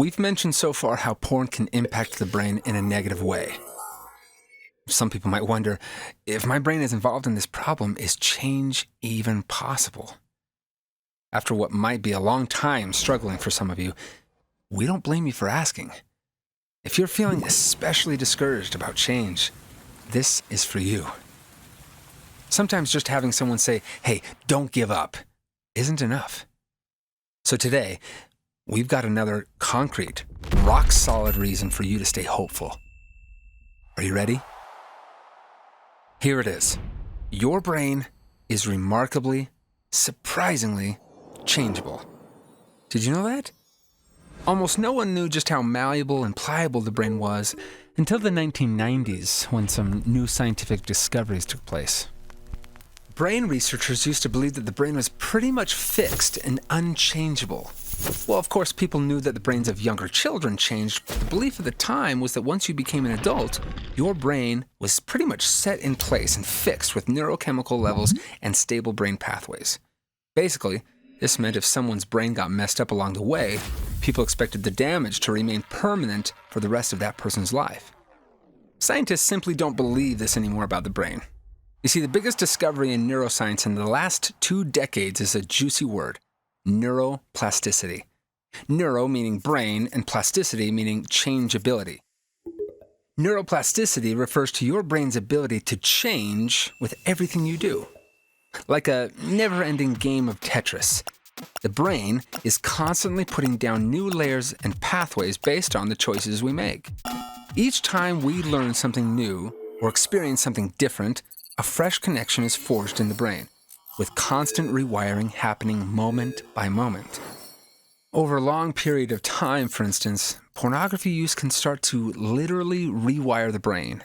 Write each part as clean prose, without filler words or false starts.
We've mentioned so far how porn can impact the brain in a negative way. Some people might wonder, if my brain is involved in this problem, is change even possible? After what might be a long time struggling for some of you, we don't blame you for asking. If you're feeling especially discouraged about change, this is for you. Sometimes just having someone say, "Hey, don't give up," isn't enough. So today, we've got another concrete, rock-solid reason for you to stay hopeful. Are you ready? Here it is. Your brain is remarkably, surprisingly changeable. Did you know that? Almost no one knew just how malleable and pliable the brain was until the 1990s, when some new scientific discoveries took place. Brain researchers used to believe that the brain was pretty much fixed and unchangeable. Well, of course, people knew that the brains of younger children changed, but the belief at the time was that once you became an adult, your brain was pretty much set in place and fixed with neurochemical levels and stable brain pathways. Basically, this meant if someone's brain got messed up along the way, people expected the damage to remain permanent for the rest of that person's life. Scientists simply don't believe this anymore about the brain. You see, the biggest discovery in neuroscience in the last 2 decades is a juicy word: neuroplasticity. Neuro meaning brain, and plasticity meaning changeability. Neuroplasticity refers to your brain's ability to change with everything you do. Like a never-ending game of Tetris, the brain is constantly putting down new layers and pathways based on the choices we make. Each time we learn something new or experience something different, a fresh connection is forged in the brain, with constant rewiring happening moment by moment. Over a long period of time, for instance, pornography use can start to literally rewire the brain,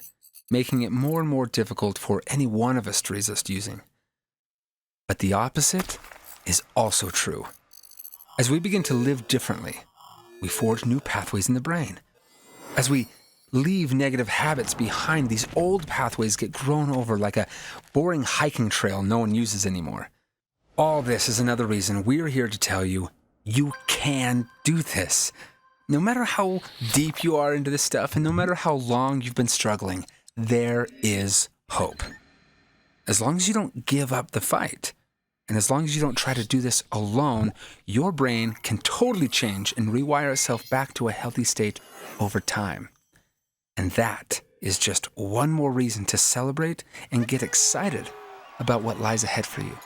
making it more and more difficult for any one of us to resist using. But the opposite is also true. As we begin to live differently, we forge new pathways in the brain. As we leave negative habits behind, these old pathways get grown over like a boring hiking trail no one uses anymore. All this is another reason we're here to tell you, you can do this. No matter how deep you are into this stuff, and no matter how long you've been struggling, there is hope. As long as you don't give up the fight, and as long as you don't try to do this alone, your brain can totally change and rewire itself back to a healthy state over time. And that is just one more reason to celebrate and get excited about what lies ahead for you.